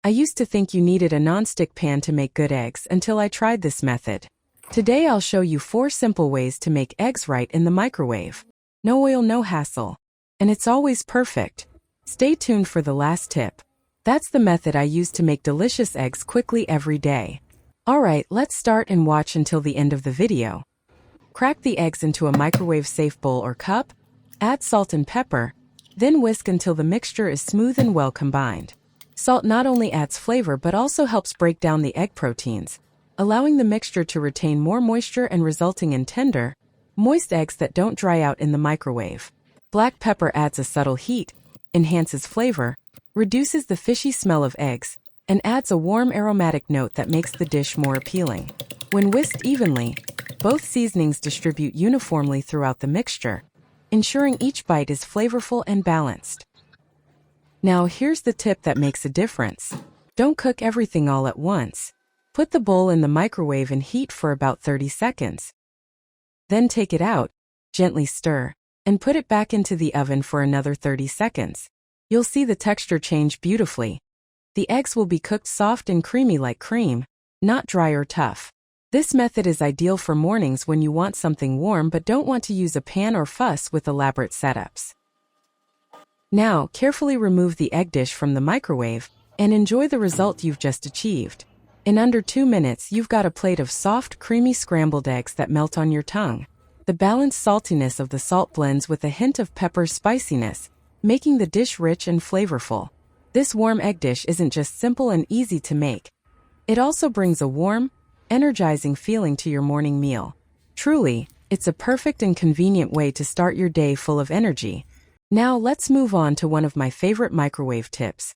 I used to think you needed a non-stick pan to make good eggs until I tried this method. Today I'll show you 4 simple ways to make eggs right in the microwave. No oil, no hassle. And it's always perfect. Stay tuned for the last tip. That's the method I use to make delicious eggs quickly every day. Alright, let's start and watch until the end of the video. Crack the eggs into a microwave-safe bowl or cup, add salt and pepper, then whisk until the mixture is smooth and well combined. Salt not only adds flavor but also helps break down the egg proteins, allowing the mixture to retain more moisture and resulting in tender, moist eggs that don't dry out in the microwave. Black pepper adds a subtle heat, enhances flavor, reduces the fishy smell of eggs, and adds a warm aromatic note that makes the dish more appealing. When whisked evenly, both seasonings distribute uniformly throughout the mixture, ensuring each bite is flavorful and balanced. Now here's the tip that makes a difference. Don't cook everything all at once. Put the bowl in the microwave and heat for about 30 seconds. Then take it out, gently stir, and put it back into the oven for another 30 seconds. You'll see the texture change beautifully. The eggs will be cooked soft and creamy like cream, not dry or tough. This method is ideal for mornings when you want something warm but don't want to use a pan or fuss with elaborate setups. Now, carefully remove the egg dish from the microwave and enjoy the result you've just achieved. In under 2 minutes, you've got a plate of soft, creamy scrambled eggs that melt on your tongue. The balanced saltiness of the salt blends with a hint of pepper's spiciness, making the dish rich and flavorful. This warm egg dish isn't just simple and easy to make. It also brings a warm, energizing feeling to your morning meal. Truly, it's a perfect and convenient way to start your day full of energy. Now let's move on to one of my favorite microwave tips.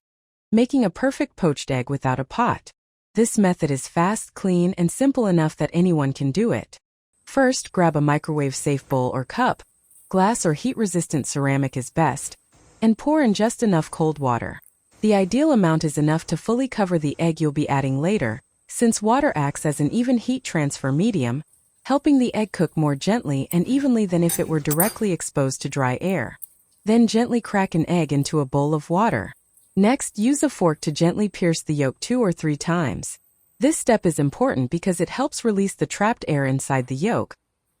Making a perfect poached egg without a pot. This method is fast, clean, and simple enough that anyone can do it. First, grab a microwave-safe bowl or cup. Glass or heat-resistant ceramic is best. And pour in just enough cold water. The ideal amount is enough to fully cover the egg you'll be adding later, since water acts as an even heat transfer medium, helping the egg cook more gently and evenly than if it were directly exposed to dry air. Then gently crack an egg into a bowl of water. Next, use a fork to gently pierce the yolk 2 or 3 times. This step is important because it helps release the trapped air inside the yolk,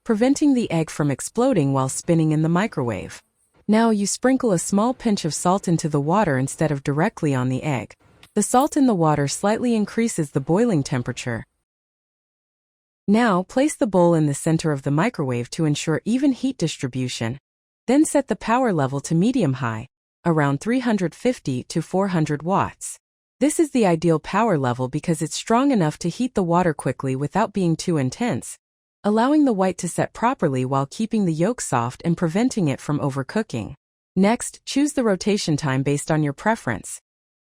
preventing the egg from exploding while spinning in the microwave. Now you sprinkle a small pinch of salt into the water instead of directly on the egg. The salt in the water slightly increases the boiling temperature. Now place the bowl in the center of the microwave to ensure even heat distribution. Then set the power level to medium-high, around 350 to 400 watts. This is the ideal power level because it's strong enough to heat the water quickly without being too intense, allowing the white to set properly while keeping the yolk soft and preventing it from overcooking. Next, choose the rotation time based on your preference.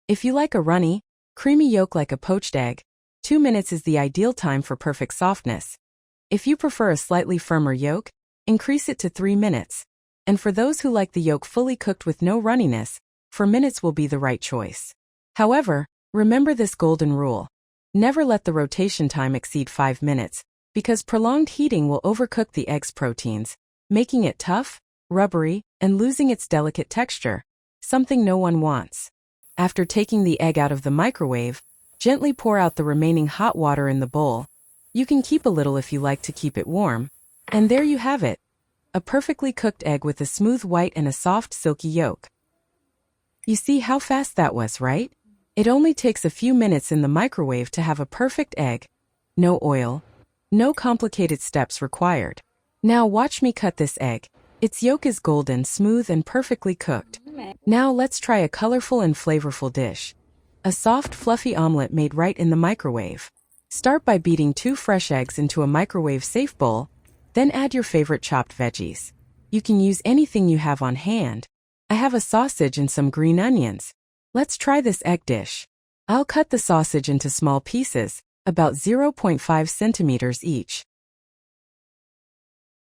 If you like a runny, creamy yolk like a poached egg, 2 minutes is the ideal time for perfect softness. If you prefer a slightly firmer yolk, increase it to 3 minutes. And for those who like the yolk fully cooked with no runniness, 4 minutes will be the right choice. However, remember this golden rule. Never let the rotation time exceed 5 minutes, because prolonged heating will overcook the egg's proteins, making it tough, rubbery, and losing its delicate texture, something no one wants. After taking the egg out of the microwave, gently pour out the remaining hot water in the bowl. You can keep a little if you like to keep it warm. And there you have it. A perfectly cooked egg with a smooth white and a soft, silky yolk. You see how fast that was, right? It only takes a few minutes in the microwave to have a perfect egg. No oil. No complicated steps required. Now watch me cut this egg. Its yolk is golden, smooth, and perfectly cooked. Now let's try a colorful and flavorful dish. A soft, fluffy omelette made right in the microwave. Start by beating 2 fresh eggs into a microwave-safe bowl. Then add your favorite chopped veggies. You can use anything you have on hand. I have a sausage and some green onions. Let's try this egg dish. I'll cut the sausage into small pieces, about 0.5 centimeters each.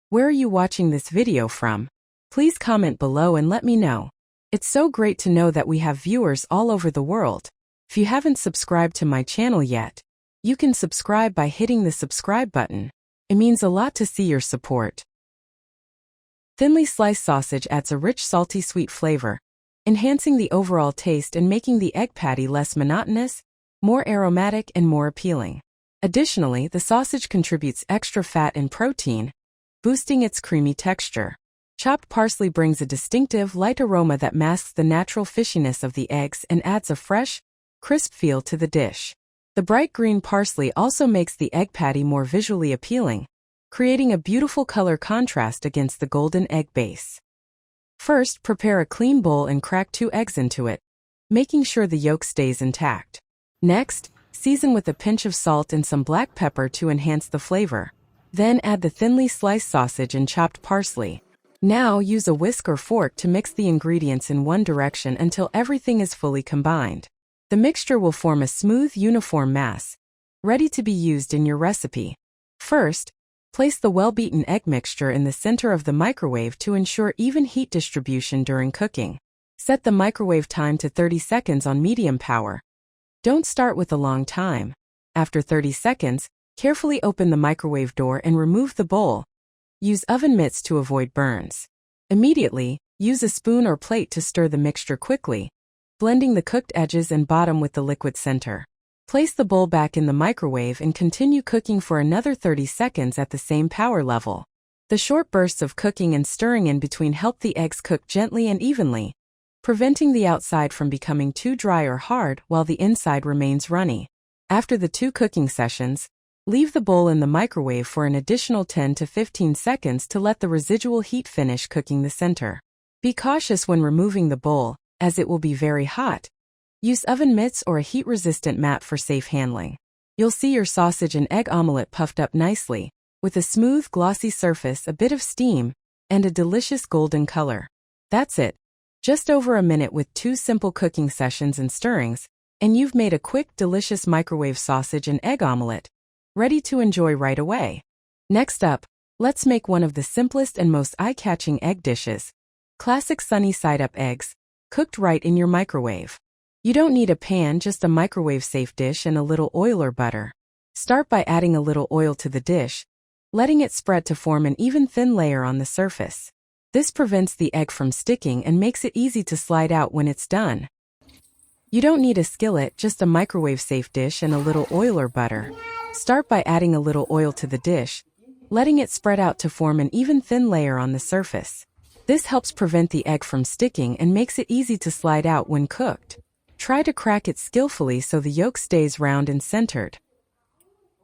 Where are you watching this video from? Please comment below and let me know. It's so great to know that we have viewers all over the world. If you haven't subscribed to my channel yet, you can subscribe by hitting the subscribe button. It means a lot to see your support. Thinly sliced sausage adds a rich, salty, sweet flavor, enhancing the overall taste and making the egg patty less monotonous more aromatic and more appealing. Additionally, the sausage contributes extra fat and protein, boosting its creamy texture. Chopped parsley brings a distinctive, light aroma that masks the natural fishiness of the eggs and adds a fresh, crisp feel to the dish. The bright green parsley also makes the egg patty more visually appealing, creating a beautiful color contrast against the golden egg base. First, prepare a clean bowl and crack 2 eggs into it, making sure the yolk stays intact. Next, season with a pinch of salt and some black pepper to enhance the flavor. Then add the thinly sliced sausage and chopped parsley. Now use a whisk or fork to mix the ingredients in one direction until everything is fully combined. The mixture will form a smooth, uniform mass, ready to be used in your recipe. First, place the well-beaten egg mixture in the center of the microwave to ensure even heat distribution during cooking. Set the microwave time to 30 seconds on medium power. Don't start with a long time. After 30 seconds, carefully open the microwave door and remove the bowl. Use oven mitts to avoid burns. Immediately, use a spoon or plate to stir the mixture quickly, blending the cooked edges and bottom with the liquid center. Place the bowl back in the microwave and continue cooking for another 30 seconds at the same power level. The short bursts of cooking and stirring in between help the eggs cook gently and evenly, preventing the outside from becoming too dry or hard while the inside remains runny. After the 2 cooking sessions, leave the bowl in the microwave for an additional 10 to 15 seconds to let the residual heat finish cooking the center. Be cautious when removing the bowl, as it will be very hot. Use oven mitts or a heat-resistant mat for safe handling. You'll see your sausage and egg omelette puffed up nicely, with a smooth, glossy surface, a bit of steam, and a delicious golden color. That's it. Just over a minute with 2 simple cooking sessions and stirrings, and you've made a quick, delicious microwave sausage and egg omelette, ready to enjoy right away. Next up, let's make one of the simplest and most eye-catching egg dishes. Classic sunny-side-up eggs, cooked right in your microwave. You don't need a pan, just a microwave-safe dish and a little oil or butter. Start by adding a little oil to the dish, letting it spread to form an even thin layer on the surface. This prevents the egg from sticking and makes it easy to slide out when it's done. You don't need a skillet, just a microwave-safe dish and a little oil or butter. Start by adding a little oil to the dish, letting it spread out to form an even thin layer on the surface. This helps prevent the egg from sticking and makes it easy to slide out when cooked. Try to crack it skillfully so the yolk stays round and centered.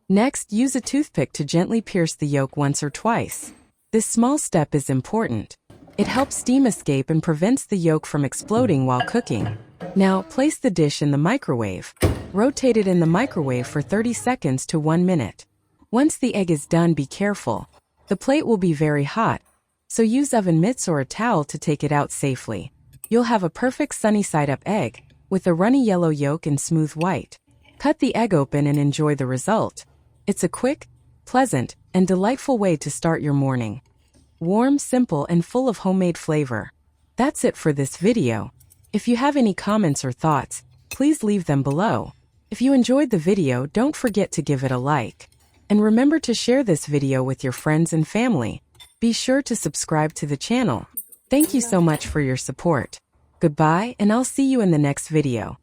Next, use a toothpick to gently pierce the yolk once or twice. This small step is important. It helps steam escape and prevents the yolk from exploding while cooking. Now, place the dish in the microwave. Rotate it in the microwave for 30 seconds to 1 minute. Once the egg is done, be careful. The plate will be very hot, so use oven mitts or a towel to take it out safely. You'll have a perfect sunny-side-up egg, with a runny yellow yolk and smooth white. Cut the egg open and enjoy the result. It's a quick, pleasant, and delightful way to start your morning. Warm, simple, and full of homemade flavor. That's it for this video. If you have any comments or thoughts, please leave them below. If you enjoyed the video, don't forget to give it a like. And remember to share this video with your friends and family. Be sure to subscribe to the channel. Thank you so much for your support. Goodbye, and I'll see you in the next video.